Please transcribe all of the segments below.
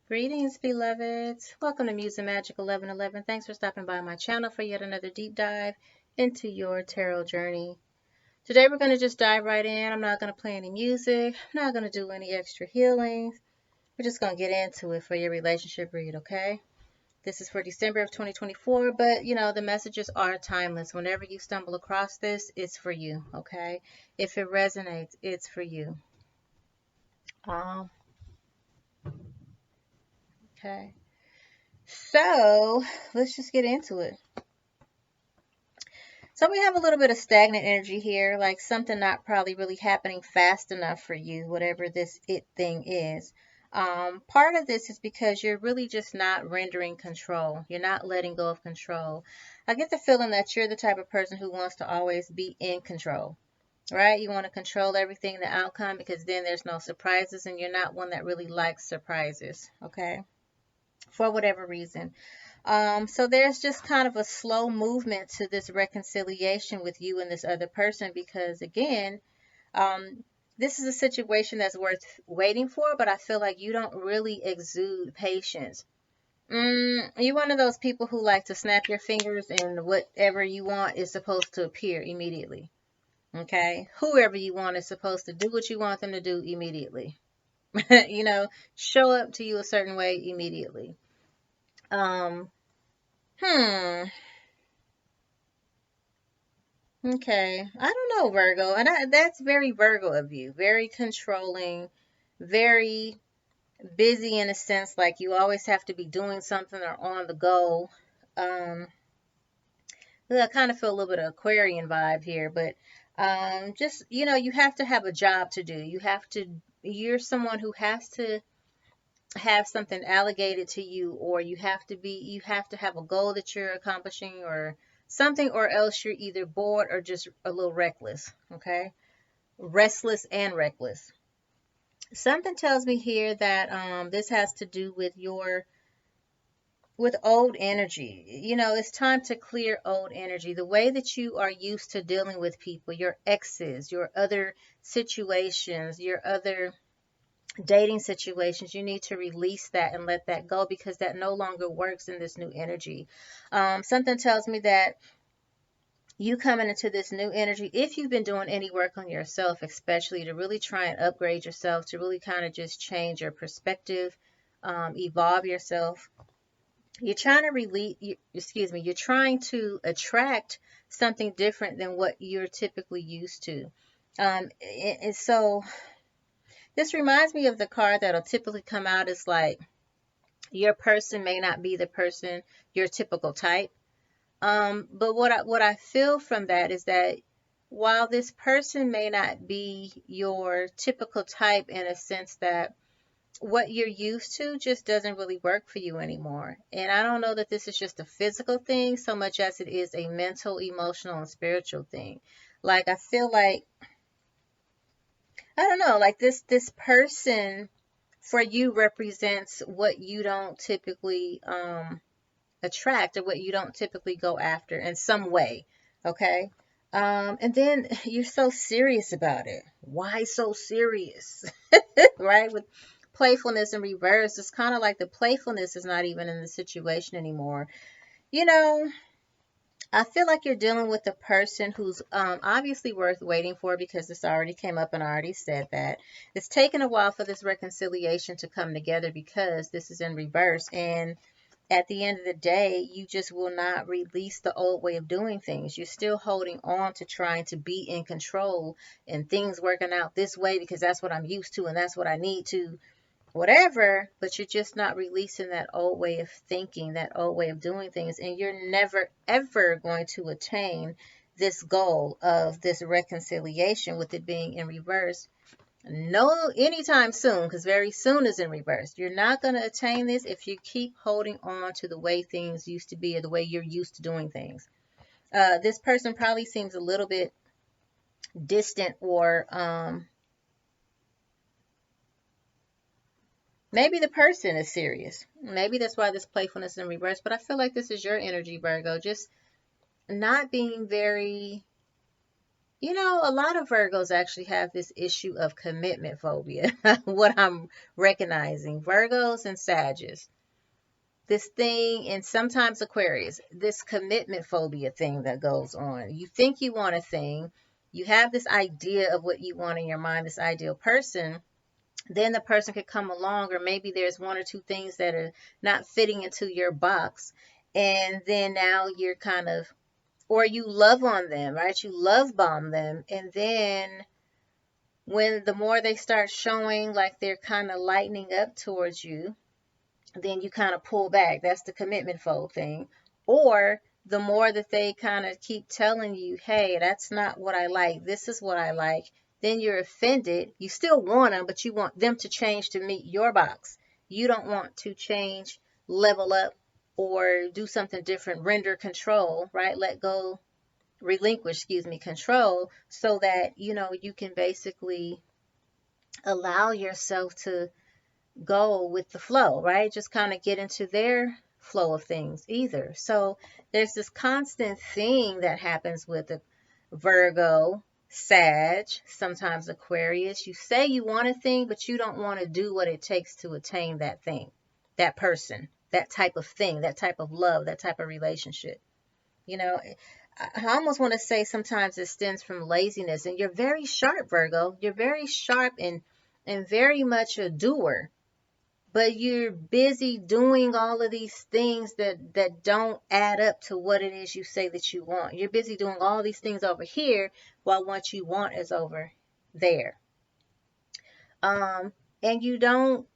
Greetings, beloveds. Welcome to Muse and Magic 1111. Thanks for stopping by my channel for yet another deep dive into your tarot journey. Today we're going to just dive right in. I'm not going to play any music. I'm not going to do any extra healings. We're just going to get into it for your relationship read, okay? This is for December of 2024, but the messages are timeless. Whenever you stumble across this, it's for you, okay? If it resonates, it's for you. Um, okay. So let's just get into it. So we have a little bit of stagnant energy here, like something not probably really happening fast enough for you, whatever this it thing is. Part of this is because you're really just not rendering control. You're not letting go of control. I get the feeling that you're the type of person who wants to always be in control, right? You want to control everything, the outcome, because then there's no surprises, and you're not one that really likes surprises, okay? For whatever reason. So there's just kind of a slow movement to this reconciliation with you and this other person because, again, this is a situation that's worth waiting for, but I feel like you don't really exude patience. You're one of those people who like to snap your fingers and whatever you want is supposed to appear immediately. Okay? Whoever you want is supposed to do what you want them to do immediately. Show up to you a certain way immediately. Um, hmm. Okay. I don't know, Virgo. And that's very Virgo of you. Very controlling, very busy in a sense, like you always have to be doing something or on the go. Um, I kind of feel a little bit of Aquarian vibe here, but just, you have to have a job to do. You're someone who has to have something allocated to you, or you have to have a goal that you're accomplishing or something, or else you're either bored or just a little reckless, okay? Restless and reckless. Something tells me here that this has to do with old energy. It's time to clear old energy. The way that you are used to dealing with people, your exes, your other situations, your other dating situations, you need to release that and let that go because that no longer works in this new energy. Something tells me that you coming into this new energy, if you've been doing any work on yourself, especially to really try and upgrade yourself, to really kind of just change your perspective, evolve yourself, you're trying to you're trying to attract something different than what you're typically used to. And so this reminds me of the card that'll typically come out as like your person may not be the person, your typical type. But what I feel from that is that while this person may not be your typical type in a sense that what you're used to just doesn't really work for you anymore. And I don't know that this is just a physical thing so much as it is a mental, emotional, and spiritual thing. Like I feel like I don't know, like this person for you represents what you don't typically attract or what you don't typically go after in some way. Okay. And then you're so serious about it. Why so serious? Right? With playfulness in reverse, it's kind of like the playfulness is not even in the situation anymore. You know, I feel like you're dealing with a person who's obviously worth waiting for because this already came up and I already said that. It's taken a while for this reconciliation to come together because this is in reverse. And at the end of the day, you just will not release the old way of doing things. You're still holding on to trying to be in control and things working out this way because that's what I'm used to and that's what I need to whatever, but you're just not releasing that old way of thinking, that old way of doing things, and you're never ever going to attain this goal of this reconciliation with it being in reverse. No, anytime soon, because very soon is in reverse. You're not going to attain this if you keep holding on to the way things used to be or the way you're used to doing things. This person probably seems a little bit distant or maybe the person is serious. Maybe that's why this playfulness is in reverse. But I feel like this is your energy, Virgo. Just not being very You know, a lot of Virgos actually have this issue of commitment phobia. What I'm recognizing, Virgos and Sagittarius, this thing, and sometimes Aquarius, this commitment phobia thing that goes on. You think you want a thing, you have this idea of what you want in your mind, this ideal person. Then the person could come along, or maybe there's one or two things that are not fitting into your box. And then now you're kind of, or you love on them, right? You love bomb them. And then when the more they start showing like they're kind of lightening up towards you, then you kind of pull back. That's the commitment fold thing. Or the more that they kind of keep telling you, hey, that's not what I like, this is what I like, then you're offended. You still want them, but you want them to change to meet your box. You don't want to change, level up, or do something different, render control, right? Let go, relinquish, control, so that, you can basically allow yourself to go with the flow, right? Just kind of get into their flow of things either. So there's this constant thing that happens with the Virgo, Sag, sometimes Aquarius. You say you want a thing, but you don't want to do what it takes to attain that thing, that person, that type of thing, that type of love, that type of relationship. You know, I almost want to say sometimes it stems from laziness. And you're very sharp, Virgo. You're very sharp and very much a doer, but you're busy doing all of these things that don't add up to what it is you say that you want. You're busy doing all these things over here while what you want is over there. And you don't,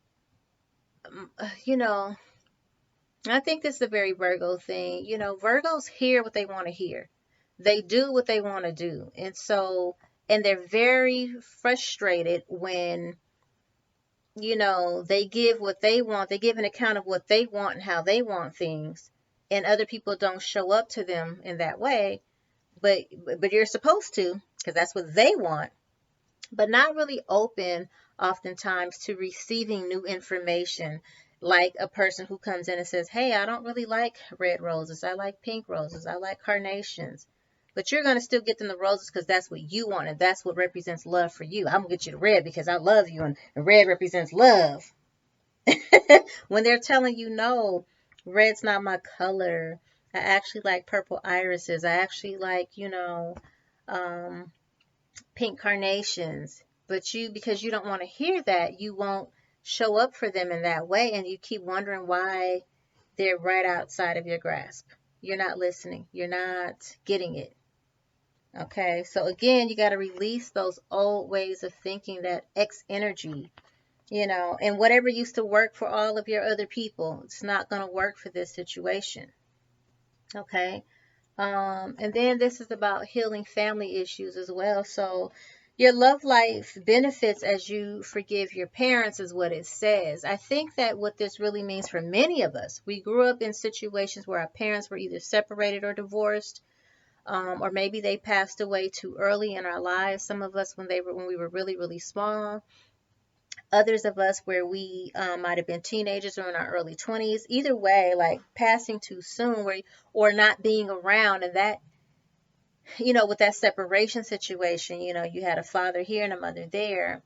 you know, I think this is a very Virgo thing. Virgos hear what they want to hear. They do what they want to do. And they're very frustrated when they give what they want. They give an account of what they want and how they want things, and other people don't show up to them in that way. But you're supposed to, because that's what they want, but not really open oftentimes to receiving new information. Like a person who comes in and says, hey, I don't really like red roses. I like pink roses. I like carnations. But you're going to still get them the roses because that's what you want, and that's what represents love for you. I'm going to get you the red because I love you, and red represents love. When they're telling you, no, red's not my color. I actually like purple irises. I actually like, um, pink carnations. But because you don't want to hear that, you won't show up for them in that way. And you keep wondering why they're right outside of your grasp. You're not listening. You're not getting it. Okay. So again, you got to release those old ways of thinking, that X energy, and whatever used to work for all of your other people, it's not going to work for this situation. Okay. And then this is about healing family issues as well. So your love life benefits as you forgive your parents, is what it says. I think that what this really means for many of us, we grew up in situations where our parents were either separated or divorced, or maybe they passed away too early in our lives. Some of us when we were really, really small. Others of us where we might have been teenagers or in our early 20s. Either way, like passing too soon, or not being around, and that, with that separation situation, you had a father here and a mother there.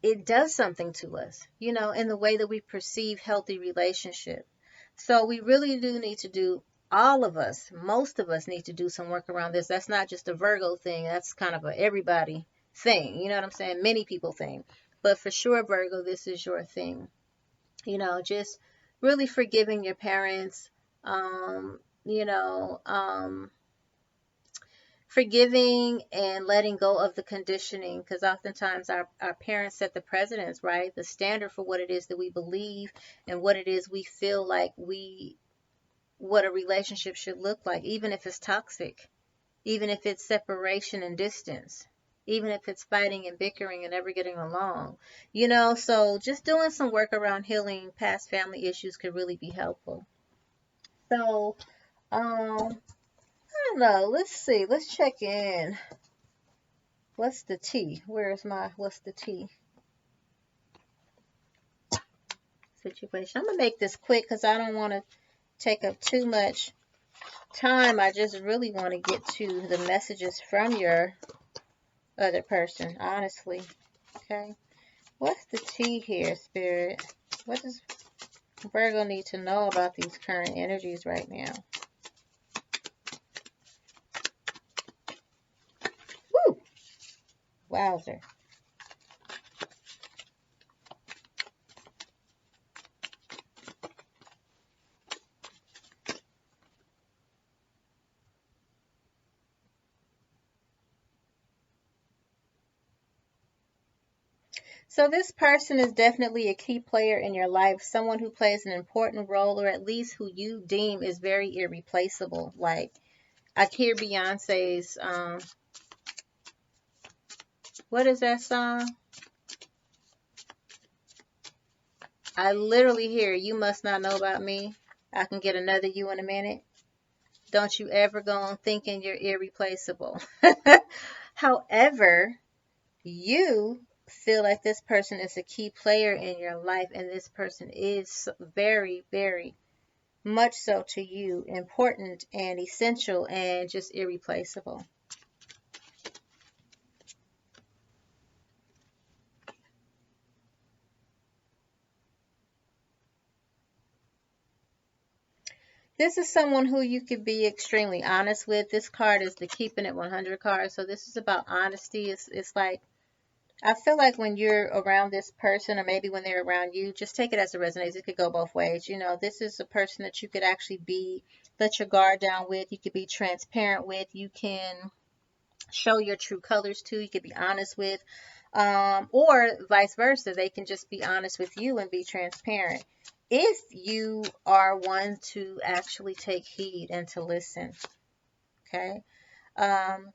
It does something to us, in the way that we perceive healthy relationship. So we really do need to do, all of us, most of us need to do some work around this. That's not just a Virgo thing. That's kind of a everybody thing. You know what I'm saying? Many people thing. But for sure, Virgo, this is your thing. Just really forgiving your parents, um, you know, um, forgiving and letting go of the conditioning, because oftentimes our parents set the precedence, right? The standard for what it is that we believe and what it is we feel like what a relationship should look like, even if it's toxic, even if it's separation and distance, even if it's fighting and bickering and never getting along. So just doing some work around healing past family issues could really be helpful. So, I don't know. Let's see. Let's check in. What's the tea? What's the tea situation? I'm going to make this quick because I don't want to take up too much time, I just really want to get to the messages from your other person, honestly. Okay. What's the tea here, Spirit? What does Virgo need to know about these current energies right now? Woo! Wowzer. So this person is definitely a key player in your life, someone who plays an important role, or at least who you deem is very irreplaceable. Like, I hear Beyonce's, what is that song? I literally hear, "You must not know about me. I can get another you in a minute." Don't you ever go on thinking you're irreplaceable. However, you feel like this person is a key player in your life, and this person is very, very much so to you, important and essential and just irreplaceable. This is someone who you could be extremely honest with. This card is the keeping it 100 card. So this is about honesty. It's like, I feel like when you're around this person, or maybe when they're around you, just take it as it resonates. It could go both ways. You know, this is a person that you could actually be, let your guard down with. You could be transparent with. You can show your true colors to. You could be honest with. Or vice versa. They can just be honest with you and be transparent. If you are one to actually take heed and to listen, okay? Um,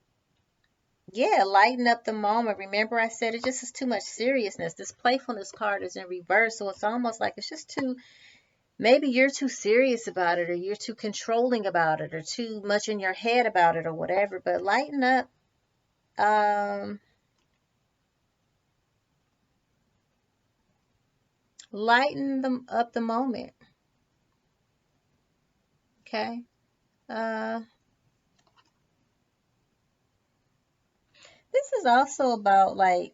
yeah, lighten up the moment. Remember, I said it just is too much seriousness. This playfulness card is in reverse, so it's almost like it's just too, maybe you're too serious about it, or you're too controlling about it, or too much in your head about it, or whatever. But lighten up, um, lighten them up the moment, okay? Uh, this is also about like,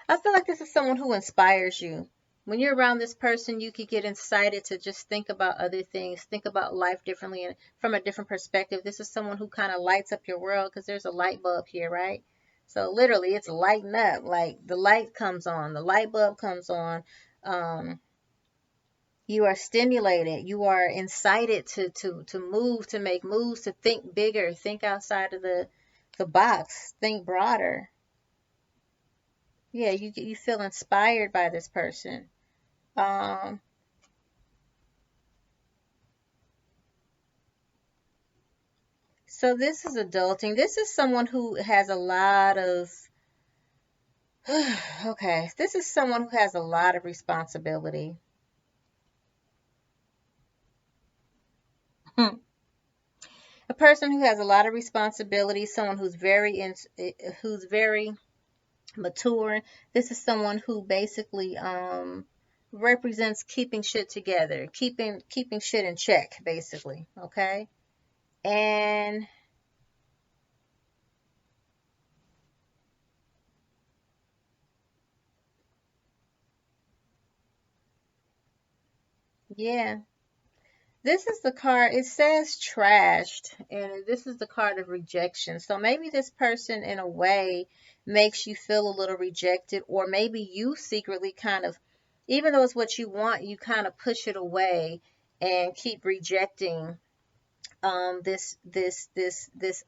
I feel like this is someone who inspires you. When you're around this person, you could get excited to just think about other things, think about life differently and from a different perspective. This is someone who kind of lights up your world because there's a light bulb here, right? So literally, it's lighting up. Like the light comes on, the light bulb comes on. Um, you are stimulated. You are incited to move, to make moves, to think bigger, think outside of the box, think broader. Yeah, you feel inspired by this person. Um, so this is adulting. This is someone who has a lot of, okay, this is someone who has a lot of responsibility. A person who has a lot of responsibility, someone who's very mature. This is someone who basically represents keeping shit together, keeping shit in check, basically. Okay, and yeah. This is the card, it says trashed, and this is the card of rejection. So maybe this person, in a way, makes you feel a little rejected, or maybe you secretly kind of, even though it's what you want, you kind of push it away and keep rejecting this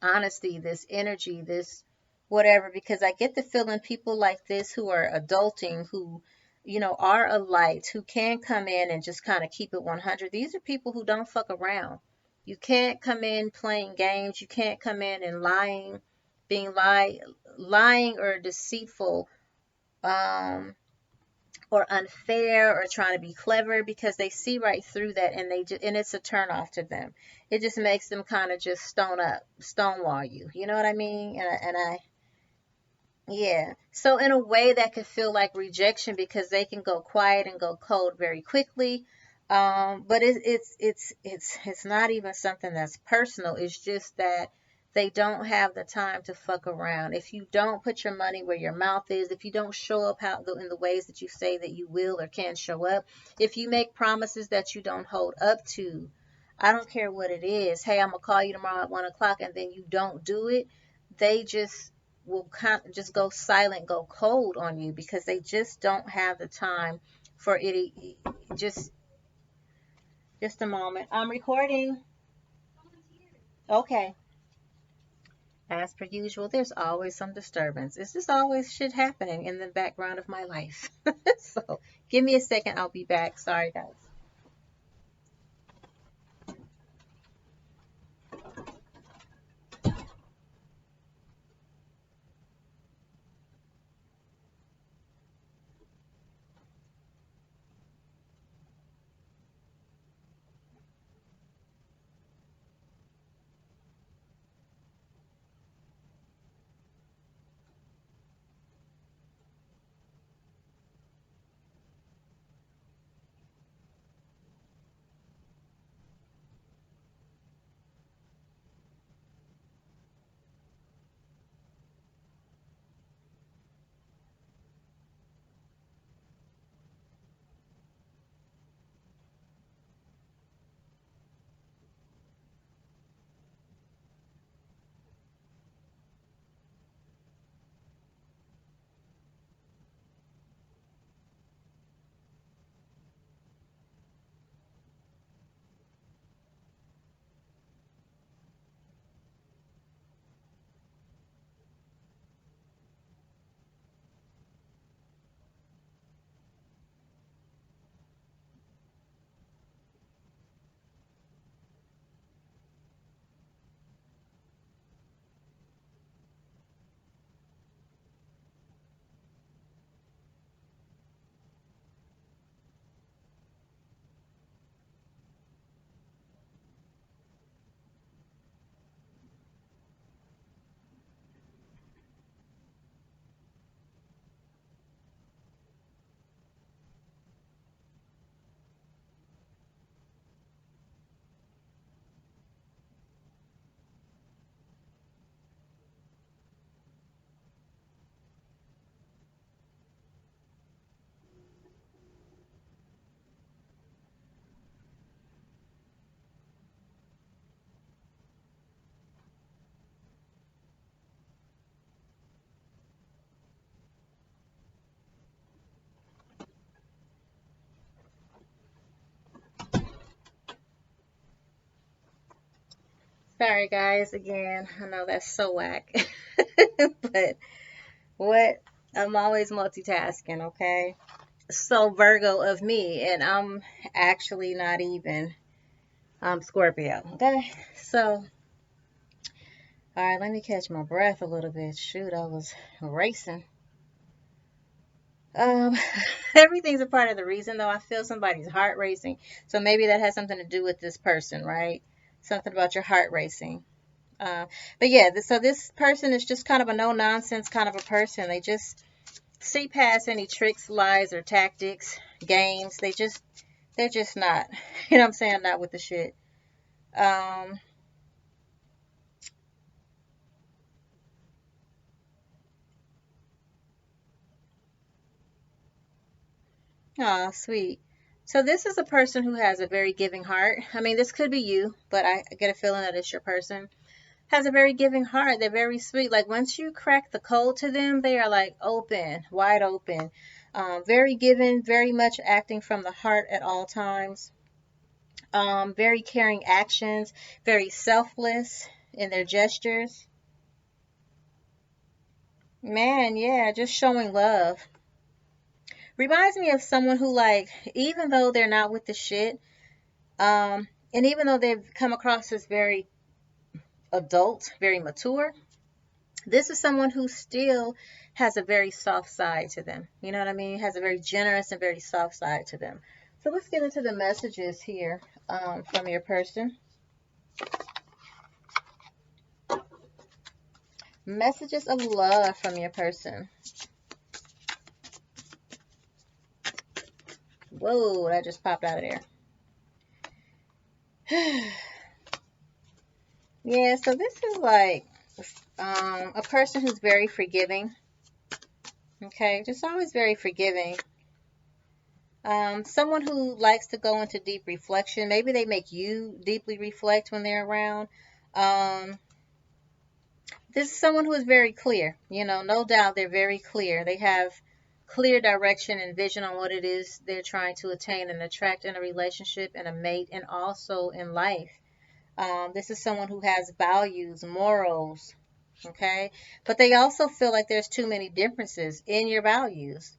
honesty, this energy, this whatever, because I get the feeling people like this who are adulting, who are a light, who can come in and just kind of keep it 100. These are people who don't fuck around. You can't come in playing games. You can't come in and being lying or deceitful. Um, or unfair or trying to be clever, because they see right through that, and and it's a turn off to them. It just makes them kind of just stonewall you. You know what I mean? And I yeah. So in a way that could feel like rejection, because they can go quiet and go cold very quickly. But it's not even something that's personal. It's just that they don't have the time to fuck around. If you don't put your money where your mouth is, if you don't show up how in the ways that you say that you will or can show up, if you make promises that you don't hold up to, I don't care what it is. Hey, I'm gonna call you tomorrow at 1 o'clock, and then you don't do it. They just will just go silent, go cold on you because they just don't have the time for it. Just just a moment. I'm recording. Okay. As per usual, there's always some disturbance. It's just always shit happening in the background of my life. So give me a second. I'll be back. Sorry, guys. Sorry, guys. Again, I know that's so whack. But what? I'm always multitasking, okay? So, Virgo of me, and I'm actually not even Scorpio, okay? So, all right, let me catch my breath a little bit. Shoot, I was racing. Um, everything's a part of the reason, though. I feel somebody's heart racing. So maybe that has something to do with this person, right? Something about your heart racing. Uh, but yeah, so this person is just kind of a no nonsense kind of a person. They just see past any tricks, lies, or tactics, games. They're just not, you know what I'm saying? Not with the shit. Um, oh, sweet. So this is a person who has a very giving heart. I mean, this could be you, but I get a feeling that it's your person. Has a very giving heart. They're very sweet. Like once you crack the code to them, they are like open, wide open. Very giving, very much acting from the heart at all times. Very caring actions, very selfless in their gestures. Man, yeah, just showing love. Reminds me of someone who like, even though they're not with the shit, and even though they've come across as very adult, very mature, this is someone who still has a very soft side to them. You know what I mean? Has a very generous and very soft side to them. So let's get into the messages here from your person. Messages of love from your person. Whoa, that just popped out of there. Yeah, so this is like a person who's very forgiving. Okay, just always very forgiving. Someone who likes to go into deep reflection. Maybe they make you deeply reflect when they're around. Um, this is someone who is very clear. No doubt they're very clear. They have clear direction and vision on what it is they're trying to attain and attract in a relationship and a mate and also in life. This is someone who has values, morals, okay? But they also feel like there's too many differences in your values.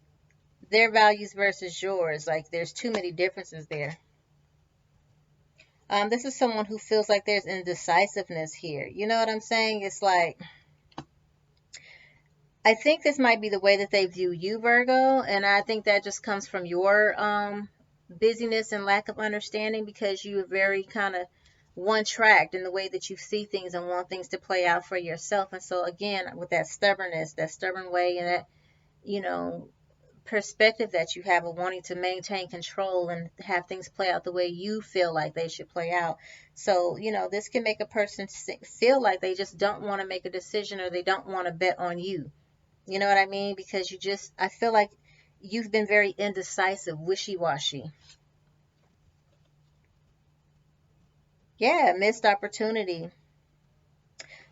Their values versus yours, like there's too many differences there. This is someone who feels like there's indecisiveness here. You know what I'm saying? It's like, I think this might be the way that they view you, Virgo, and I think that just comes from your busyness and lack of understanding because you are very kind of one-tracked in the way that you see things and want things to play out for yourself. And so again, with that stubbornness, that stubborn way, and that you know perspective that you have of wanting to maintain control and have things play out the way you feel like they should play out. So, this can make a person feel like they just don't want to make a decision or they don't want to bet on you. You know what I mean? Because I feel like you've been very indecisive, wishy-washy. Yeah, missed opportunity.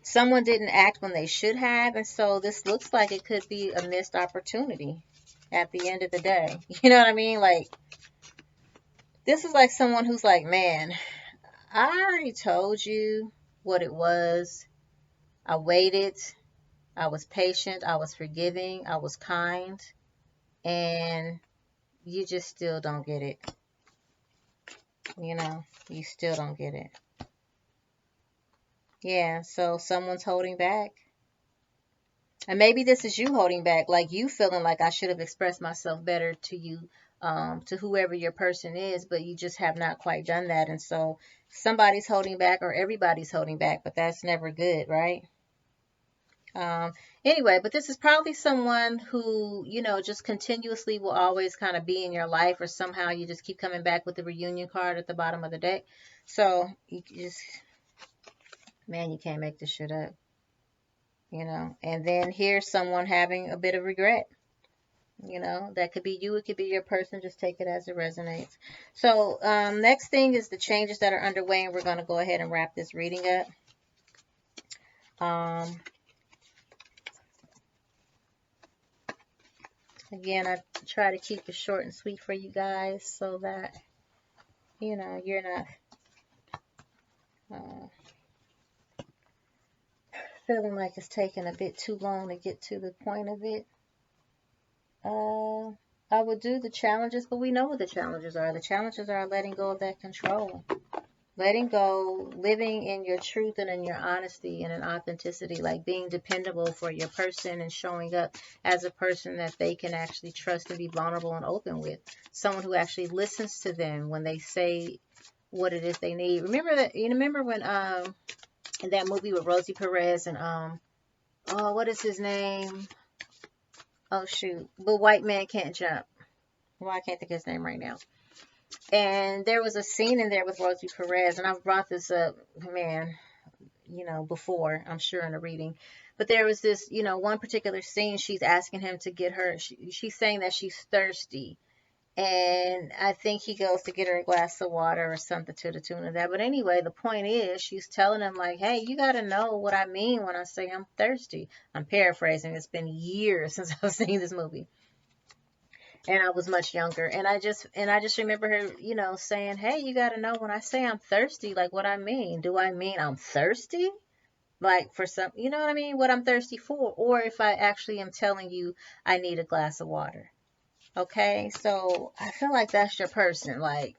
Someone didn't act when they should have, and so this looks like it could be a missed opportunity at the end of the day. You know what I mean? Like, this is like someone who's like, man, I already told you what it was. I waited. I was patient. I was forgiving. I was kind. And you just still don't get it. You still don't get it. Yeah, so someone's holding back. And maybe this is you holding back, like you feeling like I should have expressed myself better to you, to whoever your person is, but you just have not quite done that. And so somebody's holding back or everybody's holding back, but that's never good, right? Um, anyway, but this is probably someone who, just continuously will always kind of be in your life, or somehow you just keep coming back with the reunion card at the bottom of the deck. So you just, man, you can't make this shit up, And then here's someone having a bit of regret. That could be you, it could be your person. Just take it as it resonates. So, next thing is the changes that are underway, and we're going to go ahead and wrap this reading up. Again, I try to keep it short and sweet for you guys so that, you're not feeling like it's taking a bit too long to get to the point of it. I would do the challenges, but we know what the challenges are. The challenges are letting go of that control. Letting go, living in your truth and in your honesty and in authenticity, like being dependable for your person and showing up as a person that they can actually trust and be vulnerable and open with. Someone who actually listens to them when they say what it is they need. Remember when in that movie with Rosie Perez and what is his name? Oh shoot. The White Man Can't Jump. Well, I can't think of his name right now. And there was a scene in there with Rosie Perez, and I've brought this up, man, before, I'm sure in a reading. But there was this, one particular scene, she's asking him to get her, she's saying that she's thirsty. And I think he goes to get her a glass of water or something to the tune of that. But anyway, the point is, she's telling him, like, hey, you got to know what I mean when I say I'm thirsty. I'm paraphrasing. It's been years since I've seen this movie. And I was much younger. And I just remember her, saying, hey, you got to know when I say I'm thirsty, like what I mean. Do I mean I'm thirsty? Like for some, you know what I mean? What I'm thirsty for. Or if I actually am telling you I need a glass of water. Okay, so I feel like that's your person. Like,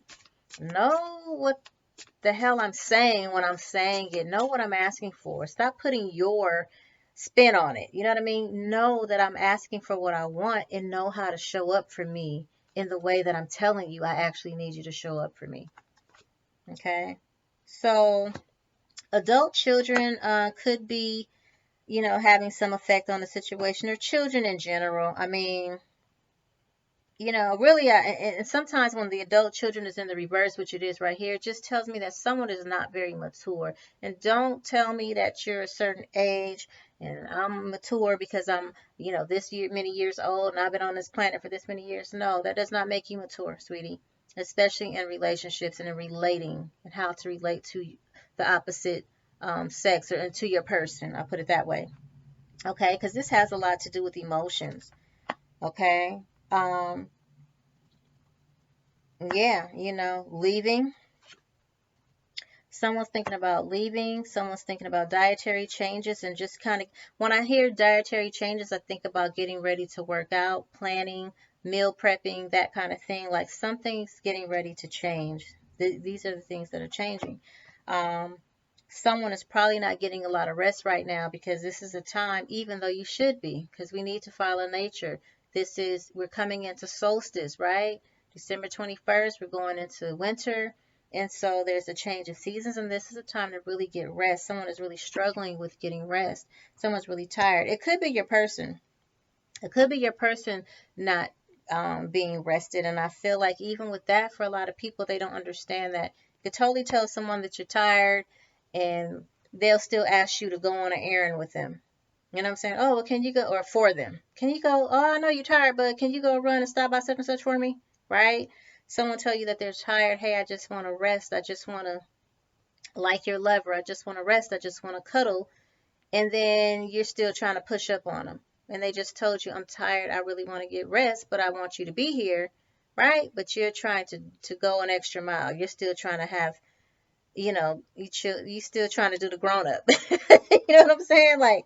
know what the hell I'm saying when I'm saying it. Know what I'm asking for. Stop putting your spin on it. You know what I mean? Know that I'm asking for what I want and know how to show up for me in the way that I'm telling you I actually need you to show up for me. Okay, so adult children could be, having some effect on the situation, or children in general. I mean, really, and sometimes when the adult children is in the reverse, which it is right here, it just tells me that someone is not very mature. And don't tell me that you're a certain age and I'm mature because I'm, this year, many years old and I've been on this planet for this many years. No, that does not make you mature, sweetie. Especially in relationships and in relating and how to relate to the opposite sex or to your person. I'll put it that way. Okay, because this has a lot to do with emotions. Okay. Um, Yeah, leaving. Someone's thinking about leaving. Someone's thinking about dietary changes and just kind of, when I hear dietary changes, I think about getting ready to work out, planning, meal prepping, that kind of thing. Like something's getting ready to change. These are the things that are changing. Um, Someone is probably not getting a lot of rest right now because this is a time, even though you should be, because we need to follow nature. We're coming into solstice, right? December 21st, we're going into winter. And so there's a change of seasons, and this is a time to really get rest. Someone is really struggling with getting rest. Someone's really tired. It could be your person. It could be your person not being rested. And I feel like even with that, for a lot of people, they don't understand that. You could totally tell someone that you're tired, and they'll still ask you to go on an errand with them. You know what I'm saying? Oh, well, can you go? Or for them. Can you go? Oh, I know you're tired, but can you go run and stop by such and such for me? Right? Someone tell you that they're tired. Hey, I just want to rest. I just want to, like your lover, I just want to rest. I just want to cuddle. And then you're still trying to push up on them. And they just told you, I'm tired. I really want to get rest, but I want you to be here. Right? But you're trying to go an extra mile. You're still trying to have, you still trying to do the grown up. You know what I'm saying? Like,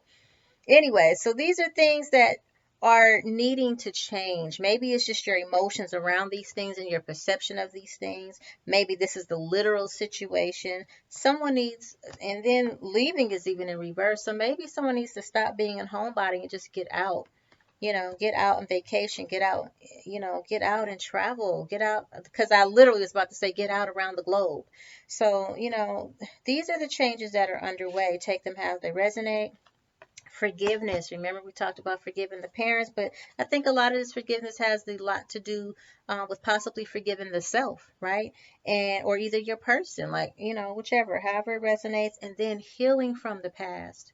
anyway, so these are things that are needing to change. Maybe it's just your emotions around these things and your perception of these things. Maybe this is the literal situation. Someone needs, and then leaving is even in reverse. So maybe someone needs to stop being a homebody and just get out. Get out on vacation, get out, get out and travel, get out, because I literally was about to say get out around the globe. So, these are the changes that are underway. Take them how they resonate. Forgiveness. Remember, we talked about forgiving the parents, but I think a lot of this forgiveness has a lot to do with possibly forgiving the self, right? And or either your person, like whichever, however it resonates, and then healing from the past.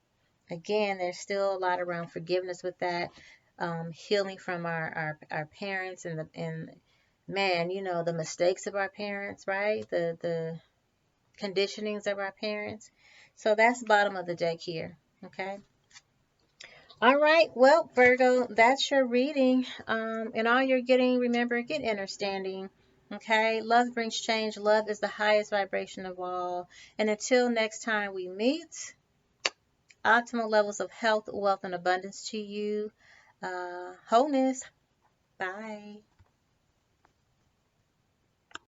Again, there's still a lot around forgiveness with that, healing from our parents and man, the mistakes of our parents, right? The conditionings of our parents. So that's bottom of the deck here. Okay. All right, well, Virgo, that's your reading. And all you're getting, remember, get understanding. Okay, love brings change. Love is the highest vibration of all. And until next time we meet, optimal levels of health, wealth, and abundance to you. Wholeness. Bye.